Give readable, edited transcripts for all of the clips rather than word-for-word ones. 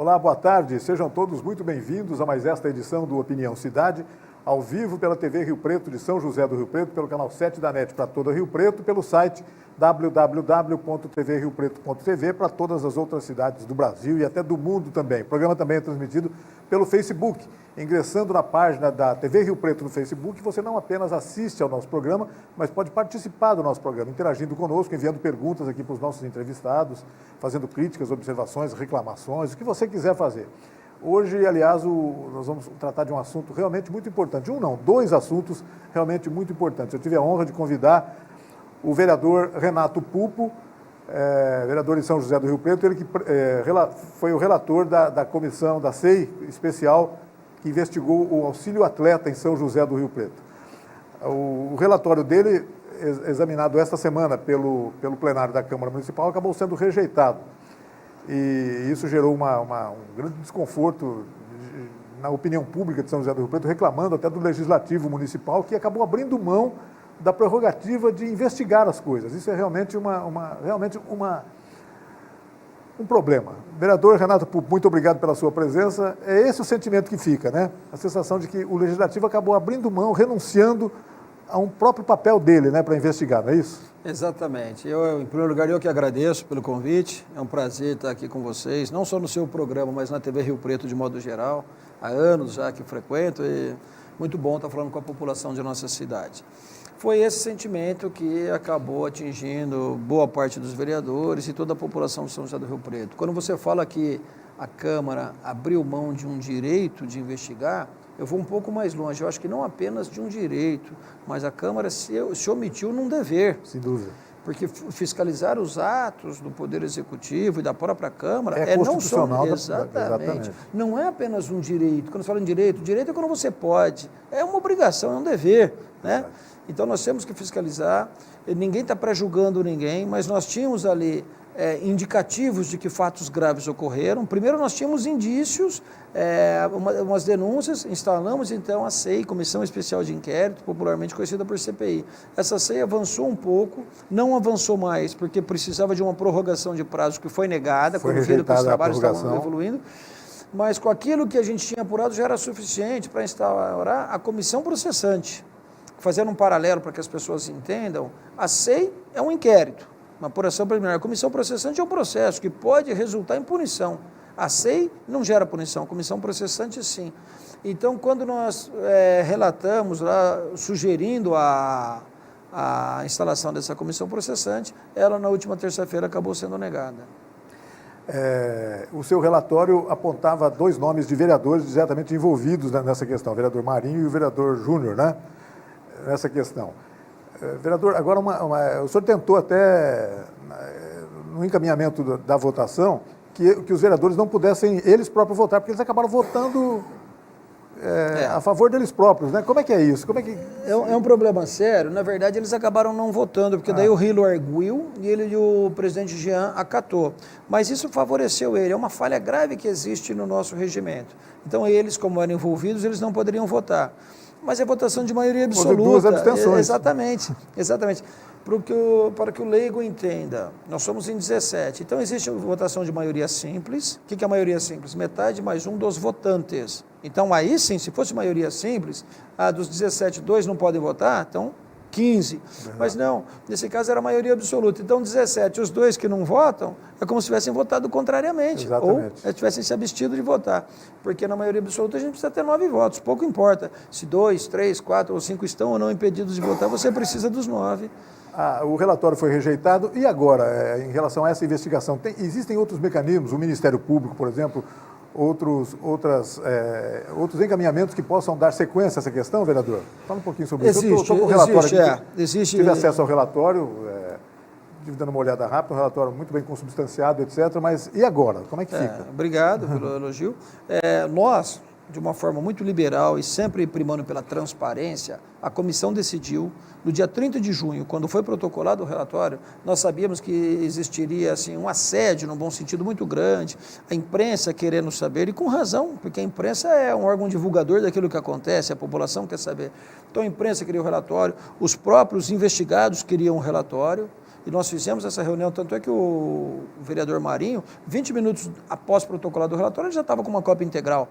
Olá, boa tarde. Sejam todos muito bem-vindos a mais esta edição do Opinião Cidade, ao vivo pela TV Rio Preto de São José do Rio Preto, pelo canal 7 da NET para toda Rio Preto, pelo site www.tvriopreto.tv para todas as outras cidades do Brasil e até do mundo também. O programa também é transmitido pelo Facebook. Ingressando na página da TV Rio Preto no Facebook, você não apenas assiste ao nosso programa, mas pode participar do nosso programa, interagindo conosco, enviando perguntas aqui para os nossos entrevistados, fazendo críticas, observações, reclamações, o que você quiser fazer. Hoje, aliás, nós vamos tratar de um assunto realmente muito importante. Dois assuntos realmente muito importantes. Eu tive a honra de convidar o vereador Renato Pupo, vereador de São José do Rio Preto, ele que foi o relator da comissão da SEI especial que investigou o auxílio atleta em São José do Rio Preto. O relatório dele, examinado esta semana pelo plenário da Câmara Municipal, acabou sendo rejeitado. E isso gerou um grande desconforto na opinião pública de São José do Rio Preto, reclamando até do Legislativo Municipal, que acabou abrindo mão da prerrogativa de investigar as coisas. Isso é realmente um problema. Vereador Renato Pupo, muito obrigado pela sua presença. É esse o sentimento que fica, né? A sensação de que o Legislativo acabou abrindo mão, renunciando a um próprio papel dele, né, para investigar, não é isso? Exatamente. Em primeiro lugar, eu que agradeço pelo convite. É um prazer estar aqui com vocês, não só no seu programa, mas na TV Rio Preto de modo geral. Há anos já que frequento e muito bom estar falando com a população de nossa cidade. Foi esse sentimento que acabou atingindo boa parte dos vereadores e toda a população de São José do Rio Preto. Quando você fala que a Câmara abriu mão de um direito de investigar, eu vou um pouco mais longe. Eu acho que não apenas de um direito, mas a Câmara se omitiu num dever. Sem dúvida. Porque fiscalizar os atos do Poder Executivo e da própria Câmara é constitucional. Não só, exatamente. Não é apenas um direito. Quando você fala em direito, direito é quando você pode. É uma obrigação, é um dever, né? Então, nós temos que fiscalizar, ninguém está pré-julgando ninguém, mas nós tínhamos ali indicativos de que fatos graves ocorreram. Primeiro, nós tínhamos indícios, umas denúncias, instalamos então a SEI, Comissão Especial de Inquérito, popularmente conhecida por CPI. Essa SEI avançou um pouco, não avançou mais, porque precisava de uma prorrogação de prazo que foi negada, quando viram que os trabalhos estavam evoluindo. Mas com aquilo que a gente tinha apurado já era suficiente para instaurar a comissão processante. Fazendo um paralelo para que as pessoas entendam, a SEI é um inquérito, uma apuração preliminar. A comissão processante é um processo que pode resultar em punição. A SEI não gera punição, a comissão processante sim. Então, quando nós relatamos lá, sugerindo a instalação dessa comissão processante, ela na última terça-feira acabou sendo negada. O seu relatório apontava dois nomes de vereadores diretamente envolvidos nessa questão, o vereador Marinho e o vereador Júnior, né? Nessa questão. Vereador, agora o senhor tentou até, no encaminhamento da votação, que os vereadores não pudessem eles próprios votar, porque eles acabaram votando a favor deles próprios, né? Como é que é isso? É um problema sério. Na verdade, eles acabaram não votando, porque daí o Rilo arguiu e o presidente Jean acatou. Mas isso favoreceu ele. É uma falha grave que existe no nosso regimento. Então, eles, como eram envolvidos, eles não poderiam votar. Mas é votação de maioria absoluta. Houve 2 abstenções. Exatamente. Para que o leigo entenda, nós somos em 17. Então, existe votação de maioria simples. O que é a maioria simples? Metade mais um dos votantes. Então, aí sim, se fosse maioria simples, dos 17, 2 não podem votar, então 15. Mas não, nesse caso era a maioria absoluta. Então, 17, os 2 que não votam, é como se tivessem votado contrariamente. Exatamente. Ou tivessem se abstido de votar. Porque na maioria absoluta a gente precisa ter 9 votos. Pouco importa se 2, 3, 4 ou 5 estão ou não impedidos de votar, você precisa dos 9. O relatório foi rejeitado. E agora, em relação a essa investigação, existem outros mecanismos, o Ministério Público, por exemplo, outros encaminhamentos que possam dar sequência a essa questão, vereador? Fala um pouquinho sobre isso. Eu estou com o relatório aqui. Tive acesso ao relatório, estive dando uma olhada rápida, um relatório muito bem consubstanciado, etc. Mas e agora? Como é que fica? Obrigado pelo elogio. Nós, de uma forma muito liberal e sempre primando pela transparência, a comissão decidiu, no dia 30 de junho, quando foi protocolado o relatório, nós sabíamos que existiria assim, um assédio, num bom sentido, muito grande, a imprensa querendo saber, e com razão, porque a imprensa é um órgão divulgador daquilo que acontece, a população quer saber. Então a imprensa queria o relatório, os próprios investigados queriam o relatório, E nós fizemos essa reunião, tanto é que o vereador Marinho, 20 minutos após protocolar do relatório, ele já estava com uma cópia integral.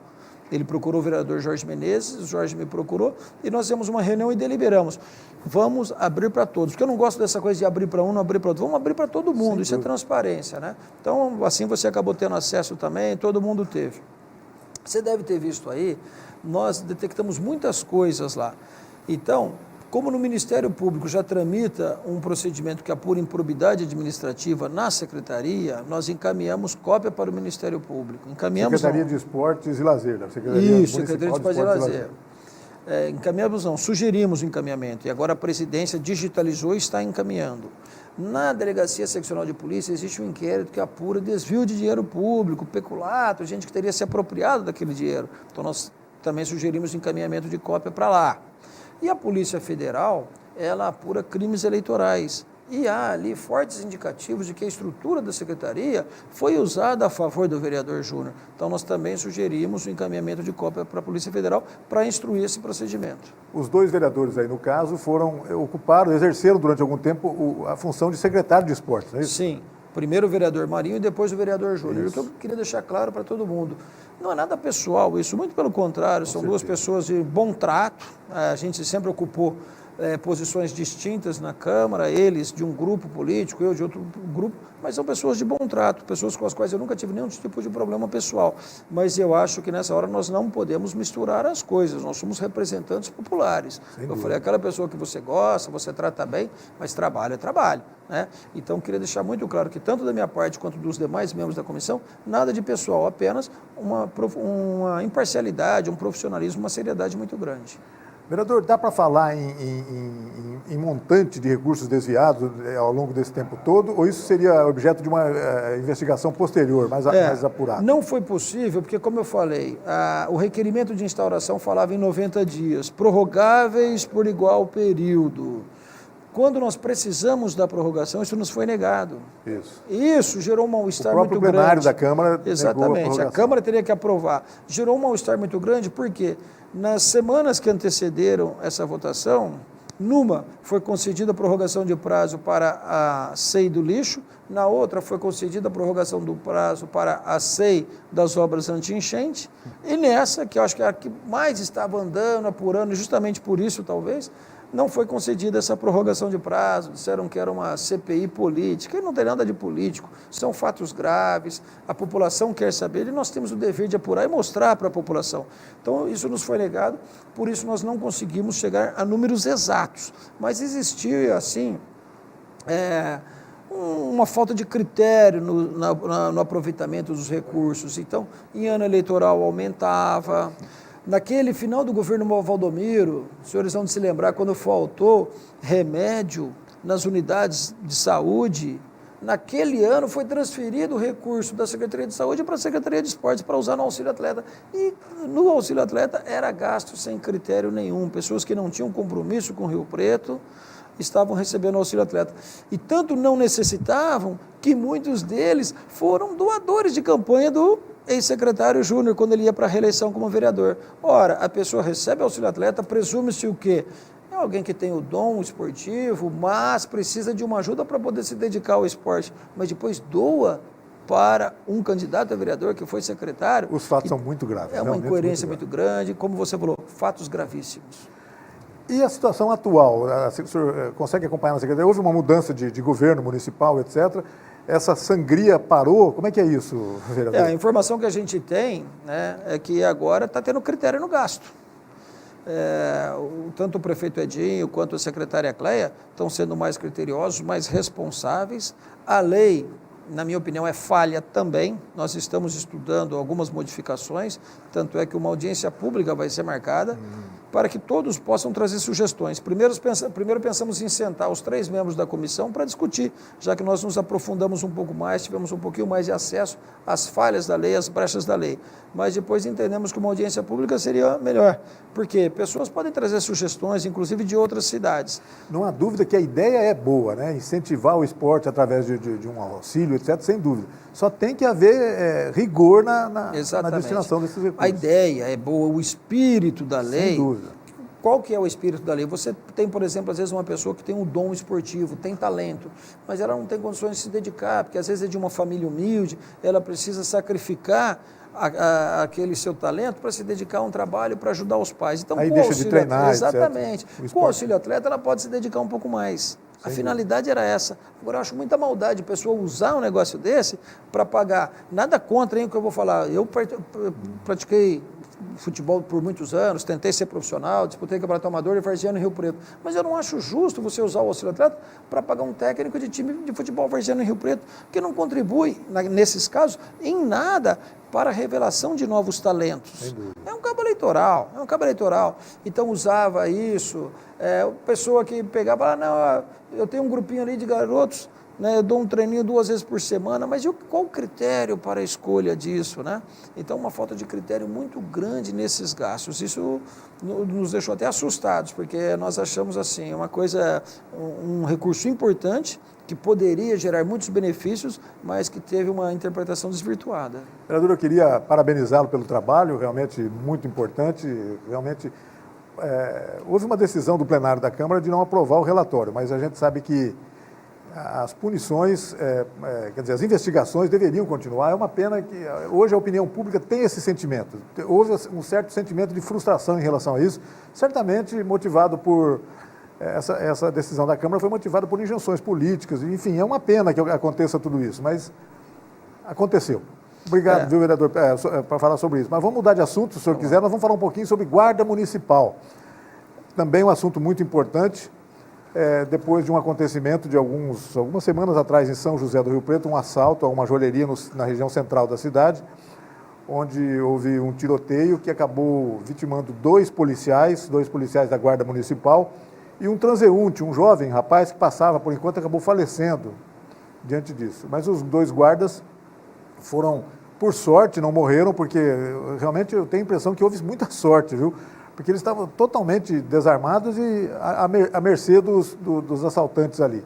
Ele procurou o vereador Jorge Menezes, o Jorge me procurou, e nós fizemos uma reunião e deliberamos. Vamos abrir para todos, porque eu não gosto dessa coisa de abrir para um, não abrir para outro. Vamos abrir para todo mundo, isso é transparência, né? Então, assim você acabou tendo acesso também, todo mundo teve. Você deve ter visto aí, nós detectamos muitas coisas lá. Então, como no Ministério Público já tramita um procedimento que apura improbidade administrativa na Secretaria, nós encaminhamos cópia para o Ministério Público. Secretaria de Esportes e Lazer, né? Secretaria de Esportes e Lazer. Encaminhamos não, sugerimos o encaminhamento, e agora a presidência digitalizou e está encaminhando. Na Delegacia Seccional de Polícia existe um inquérito que apura desvio de dinheiro público, peculato, gente que teria se apropriado daquele dinheiro. Então nós também sugerimos o encaminhamento de cópia para lá. E a Polícia Federal, ela apura crimes eleitorais. E há ali fortes indicativos de que a estrutura da Secretaria foi usada a favor do vereador Júnior. Então, nós também sugerimos o encaminhamento de cópia para a Polícia Federal para instruir esse procedimento. Os dois vereadores aí, no caso, exerceram durante algum tempo a função de secretário de esportes, não é isso? Sim. Primeiro o vereador Marinho e depois o vereador Júnior. Eu queria deixar claro para todo mundo, não é nada pessoal isso, muito pelo contrário, são duas pessoas de bom trato, a gente sempre ocupou posições distintas na Câmara, eles de um grupo político, eu de outro grupo, mas são pessoas de bom trato, pessoas com as quais eu nunca tive nenhum tipo de problema pessoal, mas eu acho que nessa hora nós não podemos misturar as coisas, nós somos representantes populares. Eu falei, aquela pessoa que você gosta, você trata bem, mas trabalho é trabalho, né? Então, queria deixar muito claro que tanto da minha parte quanto dos demais membros da comissão, nada de pessoal, apenas uma imparcialidade, um profissionalismo, uma seriedade muito grande. Vereador, dá para falar em montante de recursos desviados ao longo desse tempo todo, ou isso seria objeto de uma investigação posterior, mais apurada? Não foi possível, porque, como eu falei, o requerimento de instauração falava em 90 dias, prorrogáveis por igual período. Quando nós precisamos da prorrogação, isso nos foi negado. Isso gerou um mal-estar muito grande. O próprio plenário da Câmara Exatamente, a Câmara teria que aprovar. Gerou um mal-estar muito grande, porque nas semanas que antecederam essa votação, numa foi concedida a prorrogação de prazo para a SEI do lixo, na outra foi concedida a prorrogação do prazo para a SEI das obras anti-enchente, e nessa, que eu acho que é a que mais estava andando, apurando, justamente por isso talvez, não foi concedida essa prorrogação de prazo, disseram que era uma CPI política, e não tem nada de político, são fatos graves, a população quer saber, e nós temos o dever de apurar e mostrar para a população. Então, isso nos foi negado, por isso nós não conseguimos chegar a números exatos, mas existia, assim, uma falta de critério no aproveitamento dos recursos. Então, em ano eleitoral aumentava. Naquele final do governo Valdomiro, os senhores vão se lembrar, quando faltou remédio nas unidades de saúde, naquele ano foi transferido o recurso da Secretaria de Saúde para a Secretaria de Esportes para usar no Auxílio Atleta. E no Auxílio Atleta era gasto sem critério nenhum. Pessoas que não tinham compromisso com o Rio Preto estavam recebendo Auxílio Atleta. E tanto não necessitavam que muitos deles foram doadores de campanha do ex-secretário Júnior, quando ele ia para a reeleição como vereador. Ora, a pessoa recebe Auxílio Atleta, presume-se o quê? É alguém que tem o dom esportivo, mas precisa de uma ajuda para poder se dedicar ao esporte, mas depois doa para um candidato a vereador que foi secretário. Os fatos são muito graves. É uma incoerência muito grande, como você falou, fatos gravíssimos. E a situação atual? O senhor consegue acompanhar na Secretaria? Houve uma mudança de governo municipal, etc., essa sangria parou? Como é que é isso, vereador? A informação que a gente tem, né, é que agora está tendo critério no gasto. Tanto o prefeito Edinho quanto a secretária Cleia estão sendo mais criteriosos, mais responsáveis. A lei, na minha opinião, é falha também. Nós estamos estudando algumas modificações, tanto é que uma audiência pública vai ser marcada para que todos possam trazer sugestões. Primeiro pensamos em sentar os 3 membros da comissão para discutir, já que nós nos aprofundamos um pouco mais, tivemos um pouquinho mais de acesso às falhas da lei, às brechas da lei. Mas depois entendemos que uma audiência pública seria melhor, porque pessoas podem trazer sugestões, inclusive de outras cidades. Não há dúvida que a ideia é boa, né? Incentivar o esporte através de um auxílio, etc., sem dúvida. Só tem que haver rigor na destinação desses recursos. A ideia é boa, o espírito da lei Qual que é o espírito da lei? Você tem, por exemplo, às vezes uma pessoa que tem um dom esportivo, tem talento, mas ela não tem condições de se dedicar, porque às vezes é de uma família humilde, ela precisa sacrificar aquele seu talento para se dedicar a um trabalho para ajudar os pais. Então, aí deixa de treinar, exatamente. Etc. Com o auxílio atleta, ela pode se dedicar um pouco mais. A finalidade era essa. Agora, eu acho muita maldade a pessoa usar um negócio desse para pagar. Nada contra, hein, o que eu vou falar. Eu pratiquei futebol por muitos anos, tentei ser profissional, disputei campeonato amador e varziano em Rio Preto. Mas eu não acho justo você usar o auxílio atleta para pagar um técnico de time de futebol varziano em Rio Preto, que não contribui, nesses casos, em nada para a revelação de novos talentos. É um cabo eleitoral, Então usava isso, pessoa que pegava, não, eu tenho um grupinho ali de garotos, né, eu dou um treininho 2 vezes por semana, mas qual o critério para a escolha disso, né? Então, uma falta de critério muito grande nesses gastos. Isso nos deixou até assustados, porque nós achamos assim, um recurso importante, que poderia gerar muitos benefícios, mas que teve uma interpretação desvirtuada. Vereador, eu queria parabenizá-lo pelo trabalho, realmente muito importante, realmente houve uma decisão do plenário da Câmara de não aprovar o relatório, mas a gente sabe que as punições, quer dizer, as investigações deveriam continuar. É uma pena que hoje a opinião pública tem esse sentimento. Houve um certo sentimento de frustração em relação a isso, certamente motivado por... Essa decisão da Câmara foi motivada por injunções políticas. Enfim, é uma pena que aconteça tudo isso, mas aconteceu. Obrigado, viu, vereador, para falar sobre isso. Mas vamos mudar de assunto, se o senhor quiser. Nós vamos falar um pouquinho sobre guarda municipal. Também um assunto muito importante. Depois de um acontecimento de algumas semanas atrás em São José do Rio Preto, um assalto a uma joalheria na região central da cidade, onde houve um tiroteio que acabou vitimando 2 policiais da Guarda Municipal e um transeunte, um jovem rapaz que passava, por enquanto, acabou falecendo diante disso. Mas os 2 guardas foram, por sorte, não morreram, porque realmente eu tenho a impressão que houve muita sorte, viu? Porque eles estavam totalmente desarmados e à mercê dos assaltantes ali.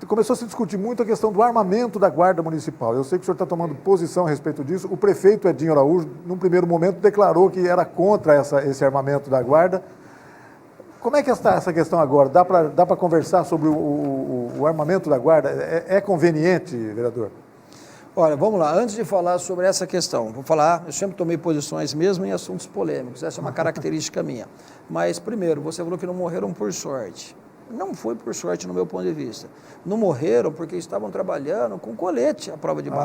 Começou a se discutir muito a questão do armamento da Guarda Municipal. Eu sei que o senhor está tomando posição a respeito disso. O prefeito Edinho Araújo, num primeiro momento, declarou que era contra esse armamento da Guarda. Como é que está essa questão agora? Dá para conversar sobre o armamento da Guarda? É conveniente, vereador? Olha, vamos lá, antes de falar sobre essa questão, eu sempre tomei posições mesmo em assuntos polêmicos, essa é uma característica minha. Mas, primeiro, você falou que não morreram por sorte. Não foi por sorte no meu ponto de vista. Não morreram porque estavam trabalhando com colete à prova de bala.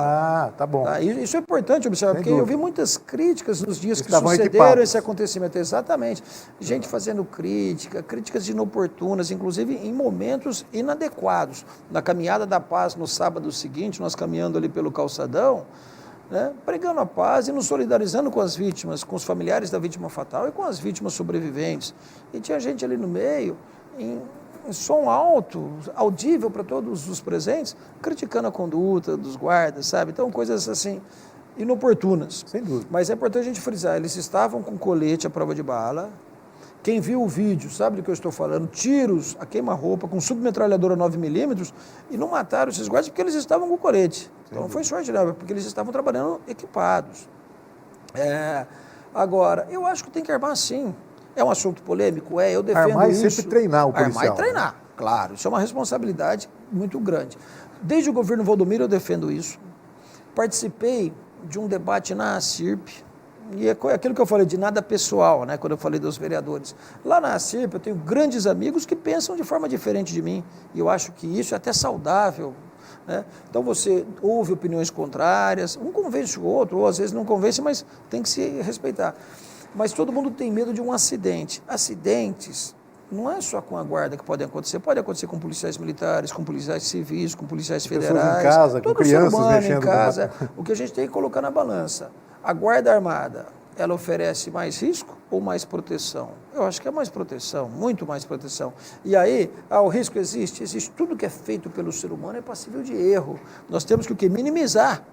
Ah, tá bom. Tá? Isso é importante observar, porque eu vi muitas críticas nos dias que estavam sucederam equipados. esse acontecimento. Exatamente. Gente fazendo críticas inoportunas, inclusive em momentos inadequados. Na caminhada da paz, no sábado seguinte, nós caminhando ali pelo calçadão, né, pregando a paz e nos solidarizando com as vítimas, com os familiares da vítima fatal e com as vítimas sobreviventes. E tinha gente ali no meio, em som alto, audível para todos os presentes, criticando a conduta dos guardas, sabe? Então, coisas assim, inoportunas. Sem dúvida. Mas é importante a gente frisar, eles estavam com colete à prova de bala. Quem viu o vídeo sabe do que eu estou falando, tiros a queima-roupa com submetralhadora 9mm e não mataram esses guardas porque eles estavam com colete. Então não foi sorte, não, porque eles estavam trabalhando equipados. Agora, eu acho que tem que armar sim. É um assunto polêmico? Eu defendo armar isso. Armar e sempre treinar o policial. Armar e treinar, claro. Isso é uma responsabilidade muito grande. Desde o governo Valdomiro eu defendo isso. Participei de um debate na ACIRP, e é aquilo que eu falei de nada pessoal, né, quando eu falei dos vereadores. Lá na ACIRP eu tenho grandes amigos que pensam de forma diferente de mim, e eu acho que isso é até saudável. Né? Então você ouve opiniões contrárias, um convence o outro, ou às vezes não convence, mas tem que se respeitar. Mas todo mundo tem medo de um acidente. Acidentes não é só com a guarda que podem acontecer. Pode acontecer com policiais militares, com policiais civis, com policiais federais. Pessoas em casa, com crianças mexendo. Em casa. O que a gente tem que colocar na balança. A guarda armada, ela oferece mais risco ou mais proteção? Eu acho que é mais proteção, muito mais proteção. E aí, o risco existe? Existe. Tudo que é feito pelo ser humano é passível de erro. Nós temos que o quê? Minimizar.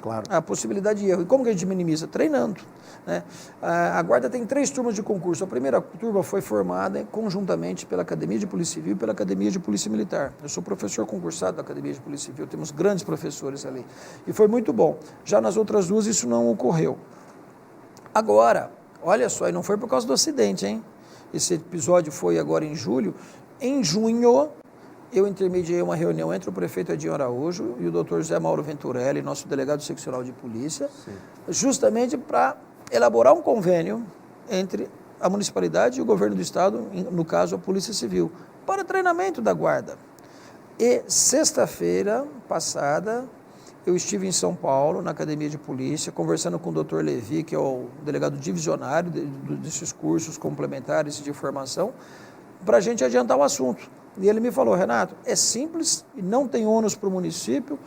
Claro. A possibilidade de erro. E como que a gente minimiza? Treinando. Né? A Guarda tem 3 turmas de concurso. A primeira turma foi formada conjuntamente pela Academia de Polícia Civil e pela Academia de Polícia Militar. Eu sou professor concursado da Academia de Polícia Civil, temos grandes professores ali. E foi muito bom. Já nas outras 2 isso não ocorreu. Agora, olha só, e não foi por causa do acidente, hein? esse episódio foi agora em julho. Em junho, eu intermediei uma reunião entre o prefeito Edinho Araújo e o doutor José Mauro Venturelli, nosso delegado seccional de polícia, justamente para elaborar um convênio entre a municipalidade e o governo do estado, no caso a Polícia Civil, para treinamento da guarda. E sexta-feira passada, eu estive em São Paulo, na Academia de Polícia, conversando com o Dr. Levi, que é o delegado divisionário desses cursos complementares de formação, para a gente adiantar o assunto. E ele me falou, Renato, é simples, não tem ônus para o município,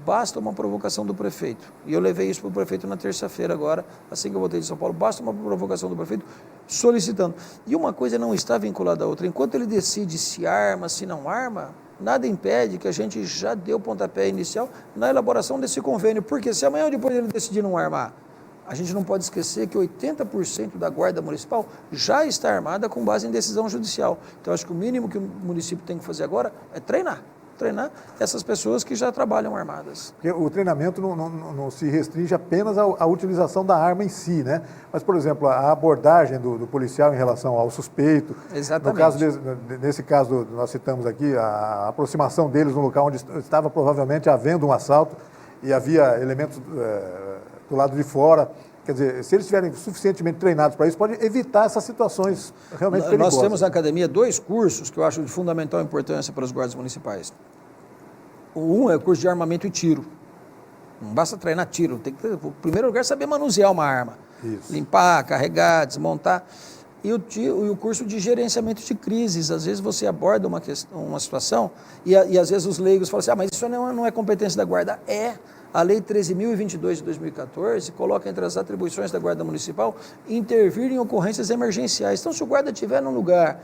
basta uma provocação do prefeito. E eu levei isso para o prefeito na terça-feira agora, assim que eu voltei de São Paulo, basta uma provocação do prefeito solicitando. E uma coisa não está vinculada à outra. Enquanto ele decide se arma, se não arma, nada impede que a gente já dê o pontapé inicial na elaboração desse convênio. Porque se amanhã ou depois ele decidir não armar, a gente não pode esquecer que 80% da Guarda Municipal já está armada com base em decisão judicial. Então, acho que o mínimo que o município tem que fazer agora é treinar essas pessoas que já trabalham armadas. Porque o treinamento não se restringe apenas à utilização da arma em si, né? Mas, por exemplo, a abordagem do policial em relação ao suspeito. Exatamente. Nesse caso, nós citamos aqui a aproximação deles no local onde estava provavelmente havendo um assalto e havia elementos do lado de fora. Quer dizer, se eles estiverem suficientemente treinados para isso, pode evitar essas situações realmente perigosas. Nós temos na academia 2 cursos que eu acho de fundamental importância para os guardas municipais. Um é o curso de armamento e tiro. Não basta treinar tiro, tem que ter, em primeiro lugar, saber manusear uma arma. Isso. Limpar, carregar, desmontar. E o curso de gerenciamento de crises. Às vezes você aborda uma situação e às vezes os leigos falam assim, mas isso não é competência da guarda. A Lei 13.022 de 2014 coloca entre as atribuições da Guarda Municipal intervir em ocorrências emergenciais. Então, se o guarda estiver num lugar,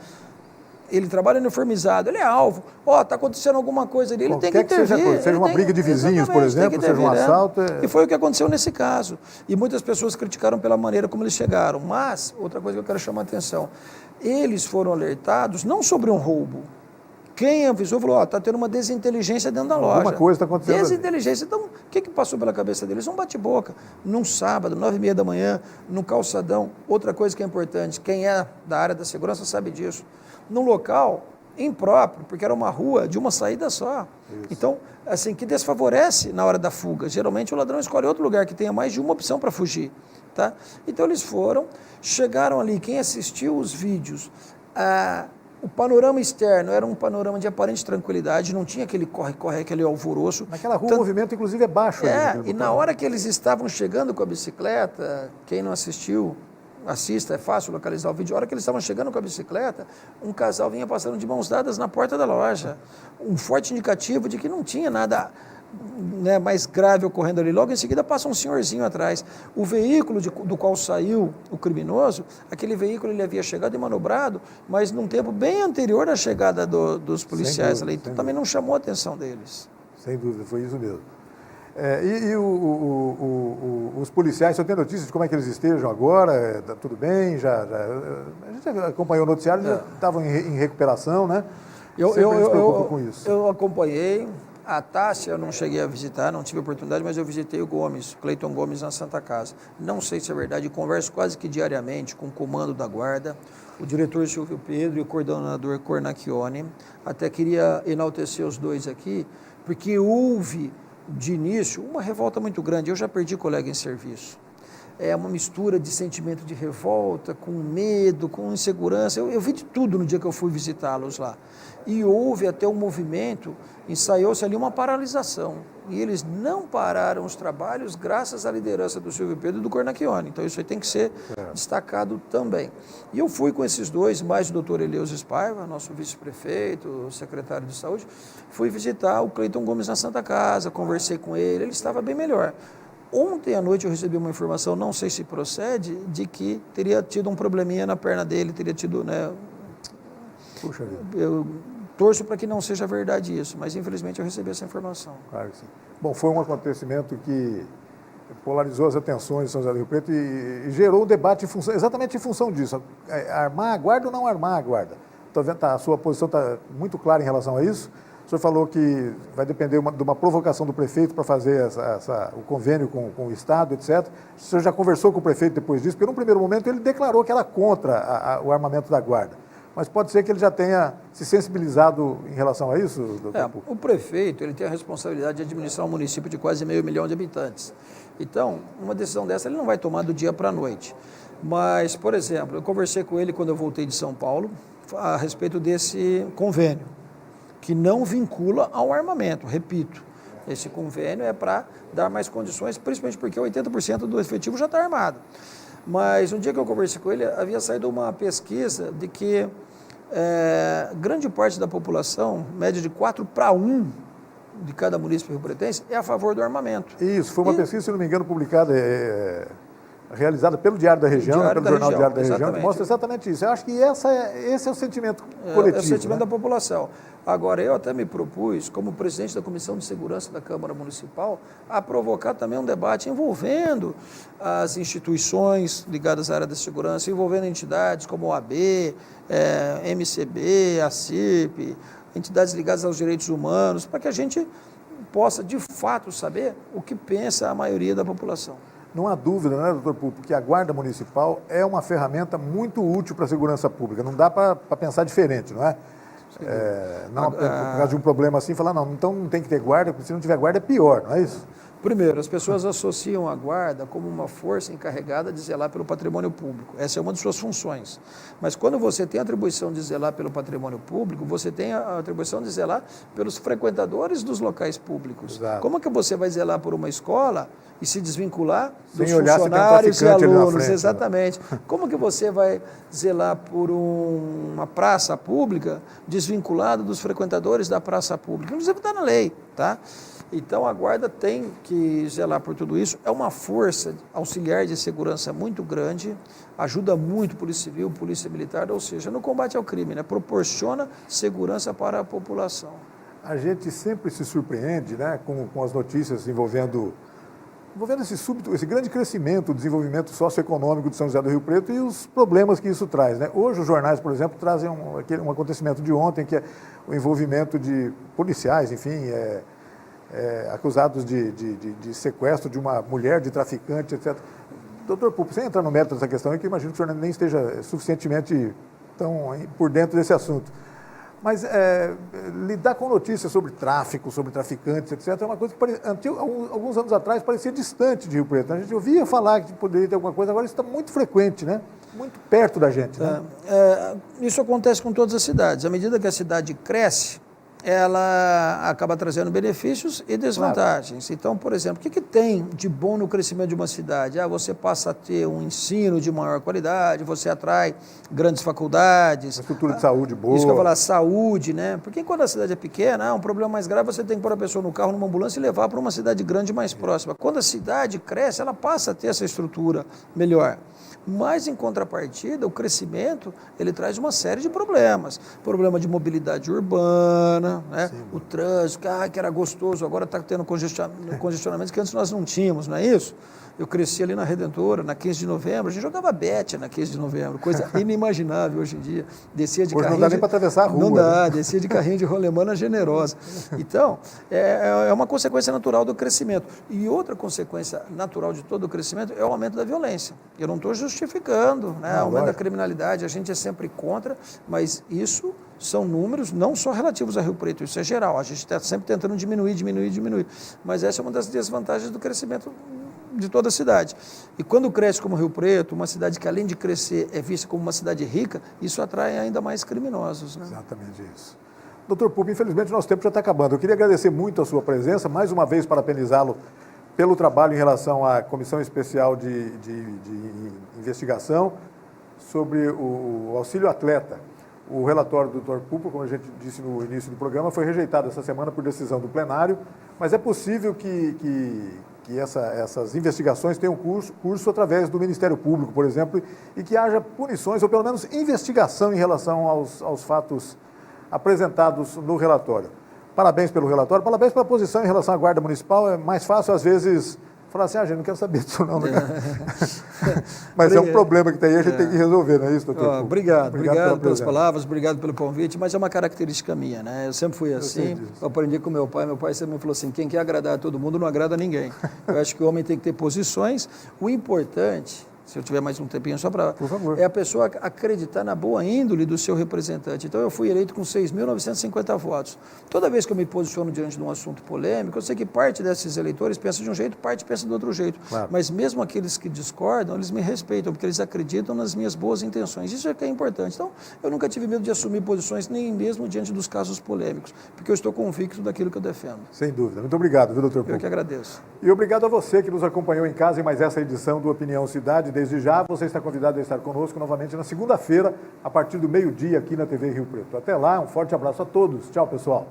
ele trabalha uniformizado, ele é alvo, está acontecendo alguma coisa ali, ele tem que intervir. Seja uma briga de vizinhos, por exemplo, seja um assalto. E foi o que aconteceu nesse caso. E muitas pessoas criticaram pela maneira como eles chegaram. Mas, outra coisa que eu quero chamar a atenção, eles foram alertados não sobre um roubo. Quem avisou falou, está tendo uma desinteligência dentro da loja. Alguma coisa está acontecendo. Desinteligência. Então, o que passou pela cabeça deles? Um bate-boca. Num sábado, 9h30 da manhã, no calçadão. Outra coisa que é importante, quem é da área da segurança sabe disso. Num local impróprio, porque era uma rua de uma saída só. Isso. Então, assim, que desfavorece na hora da fuga. Geralmente o ladrão escolhe outro lugar que tenha mais de uma opção para fugir. Tá? Então, eles foram, chegaram ali, quem assistiu os vídeos, o panorama externo era um panorama de aparente tranquilidade, não tinha aquele corre-corre, aquele alvoroço. Naquela rua o movimento, inclusive, é baixo. E na hora que eles estavam chegando com a bicicleta, quem não assistiu, assista, é fácil localizar o vídeo. A hora que eles estavam chegando com a bicicleta, um casal vinha passando de mãos dadas na porta da loja. Um forte indicativo de que não tinha nada mais grave ocorrendo ali. Logo em seguida passa um senhorzinho atrás. O veículo do qual saiu o criminoso, aquele veículo ele havia chegado e manobrado, mas num tempo bem anterior à chegada dos policiais ali. Então também não chamou a atenção deles. Sem dúvida, foi isso mesmo. Os policiais, você tem notícias de como é que eles estejam agora? Está tudo bem? A gente acompanhou o noticiário, já estavam em recuperação, né? Eu acompanhei. A Tássia eu não cheguei a visitar, não tive oportunidade, mas eu visitei o Cleiton Gomes, na Santa Casa. Não sei se é verdade, converso quase que diariamente com o comando da guarda, o diretor Silvio Pedro e o coordenador Cornacchione. Até queria enaltecer os dois aqui, porque houve, de início, uma revolta muito grande. Eu já perdi colega em serviço. É uma mistura de sentimento de revolta, com medo, com insegurança. Eu vi de tudo no dia que eu fui visitá-los lá. E houve até um movimento, ensaiou-se ali uma paralisação. E eles não pararam os trabalhos graças à liderança do Silvio Pedro e do Cornacchione. Então isso aí tem que ser destacado também. E eu fui com esses dois, mais o doutor Eleusis Spaiva, nosso vice-prefeito, secretário de saúde, fui visitar o Cleiton Gomes na Santa Casa, conversei com ele ele estava bem melhor. Ontem à noite eu recebi uma informação, não sei se procede, de que teria tido um probleminha na perna dele, teria tido, Puxa vida. Eu torço para que não seja verdade isso, mas infelizmente eu recebi essa informação. Claro que sim. Bom, foi um acontecimento que polarizou as atenções de São José do Rio Preto e gerou um debate exatamente em função disso. Armar a guarda ou não armar a guarda? A sua posição está muito clara em relação a isso. O senhor falou que vai depender de uma provocação do prefeito para fazer o convênio com o Estado, etc. O senhor já conversou com o prefeito depois disso? Porque, num primeiro momento, ele declarou que era contra o armamento da Guarda. Mas pode ser que ele já tenha se sensibilizado em relação a isso, doutor Pupo? O prefeito ele tem a responsabilidade de administrar um município de quase 500 mil de habitantes. Então, uma decisão dessa ele não vai tomar do dia para a noite. Mas, por exemplo, eu conversei com ele quando eu voltei de São Paulo a respeito desse convênio, que não vincula ao armamento, repito. Esse convênio é para dar mais condições, principalmente porque 80% do efetivo já está armado. Mas, um dia que eu conversei com ele, havia saído uma pesquisa de que grande parte da população, média de 4 para 1 de cada município rio-pretense, é a favor do armamento. Isso, foi uma pesquisa, se não me engano, publicada, realizada pelo Diário da Região, pelo jornal Diário da Região, que mostra exatamente isso. Eu acho que esse é o sentimento coletivo. É o sentimento da população. Agora, eu até me propus, como presidente da Comissão de Segurança da Câmara Municipal, a provocar também um debate envolvendo as instituições ligadas à área da segurança, envolvendo entidades como a OAB, MCB, a CIRP, entidades ligadas aos direitos humanos, para que a gente possa, de fato, saber o que pensa a maioria da população. Não há dúvida, né, doutor Pupo, que a Guarda Municipal é uma ferramenta muito útil para a segurança pública. Não dá para pensar diferente, não é? Por causa de um problema assim, falar, não, então não tem que ter guarda, porque se não tiver guarda é pior, não é isso? Primeiro, as pessoas associam a guarda como uma força encarregada de zelar pelo patrimônio público. Essa é uma de suas funções. Mas quando você tem a atribuição de zelar pelo patrimônio público, você tem a atribuição de zelar pelos frequentadores dos locais públicos. Exato. Como é que você vai zelar por uma escola e se desvincular dos sem olhar funcionários se tem um traficante e alunos? ali na frente, Exatamente. Né? Como que você vai zelar por uma praça pública desvinculado dos frequentadores da praça pública? Inclusive está na lei, tá? Então, a Guarda tem que zelar por tudo isso. É uma força auxiliar de segurança muito grande, ajuda muito Polícia Civil, Polícia Militar, ou seja, no combate ao crime, né? Proporciona segurança para a população. A gente sempre se surpreende, né, com as notícias envolvendo esse grande crescimento, desenvolvimento socioeconômico de São José do Rio Preto e os problemas que isso traz, né? Hoje os jornais, por exemplo, trazem um acontecimento de ontem, que é o envolvimento de policiais, enfim, acusados de sequestro de uma mulher, de traficante, etc. Doutor Pupo, sem entrar no mérito dessa questão, que eu imagino que o senhor nem esteja suficientemente tão por dentro desse assunto. Mas lidar com notícias sobre tráfico, sobre traficantes, etc., é uma coisa que alguns anos atrás parecia distante de Rio Preto. A gente ouvia falar que poderia ter alguma coisa, agora isso está muito frequente, né? Muito perto da gente. Né? Isso acontece com todas as cidades. À medida que a cidade cresce, ela acaba trazendo benefícios e desvantagens. Claro. Então, por exemplo, o que tem de bom no crescimento de uma cidade? Você passa a ter um ensino de maior qualidade, você atrai grandes faculdades. Uma estrutura de saúde boa. Isso que eu ia falar, saúde, né? Porque quando a cidade é pequena, um problema mais grave, você tem que pôr a pessoa no carro, numa ambulância e levar para uma cidade grande mais próxima. Quando a cidade cresce, ela passa a ter essa estrutura melhor. Mas, em contrapartida, o crescimento, ele traz uma série de problemas. Problema de mobilidade urbana, né? O trânsito, que era gostoso, agora está tendo congestionamentos que antes nós não tínhamos, não é isso? Eu cresci ali na Redentora, na 15 de novembro, a gente jogava bete na 15 de novembro, coisa inimaginável hoje em dia. Descia de carrinho. Não dá nem para atravessar a rua. Não dá, descia de carrinho de rolemã generosa. Então, é uma consequência natural do crescimento. E outra consequência natural de todo o crescimento é o aumento da violência. Eu não estou justificando, né? O aumento da criminalidade, a gente é sempre contra, mas isso são números não só relativos a Rio Preto, isso é geral. A gente está sempre tentando diminuir. Mas essa é uma das desvantagens do crescimento de toda a cidade. E quando cresce como Rio Preto, uma cidade que além de crescer é vista como uma cidade rica, isso atrai ainda mais criminosos. Né? Exatamente isso. Doutor Pupo, infelizmente nosso tempo já está acabando. Eu queria agradecer muito a sua presença, mais uma vez parabenizá-lo pelo trabalho em relação à Comissão Especial de Investigação sobre o auxílio atleta. O relatório do Dr. Pupo, como a gente disse no início do programa, foi rejeitado essa semana por decisão do plenário, mas é possível que essas investigações tenham curso através do Ministério Público, por exemplo, e que haja punições, ou pelo menos investigação em relação aos fatos apresentados no relatório. Parabéns pelo relatório, parabéns pela posição em relação à Guarda Municipal. É mais fácil, às vezes, falar assim, gente, não quero saber disso não. Mas é um problema que tem aí, a gente tem que resolver, não é isso, doutor? Obrigado pelas palavras, obrigado pelo convite, mas é uma característica minha, né? Eu sempre fui assim, eu aprendi com meu pai sempre me falou assim, quem quer agradar a todo mundo não agrada a ninguém. Eu acho que o homem tem que ter posições, o importante... Se eu tiver mais um tempinho só para... Por favor. É a pessoa acreditar na boa índole do seu representante. Então, eu fui eleito com 6.950 votos. Toda vez que eu me posiciono diante de um assunto polêmico, eu sei que parte desses eleitores pensa de um jeito, parte pensa de outro jeito. Claro. Mas mesmo aqueles que discordam, eles me respeitam, porque eles acreditam nas minhas boas intenções. Isso é que é importante. Então, eu nunca tive medo de assumir posições, nem mesmo diante dos casos polêmicos, porque eu estou convicto daquilo que eu defendo. Sem dúvida. Muito obrigado, viu, doutor? Eu que agradeço. E obrigado a você que nos acompanhou em casa em mais essa edição do Opinião Cidade. Desde já, você está convidado a estar conosco novamente na segunda-feira, a partir do meio-dia, aqui na TV Rio Preto. Até lá, um forte abraço a todos. Tchau, pessoal.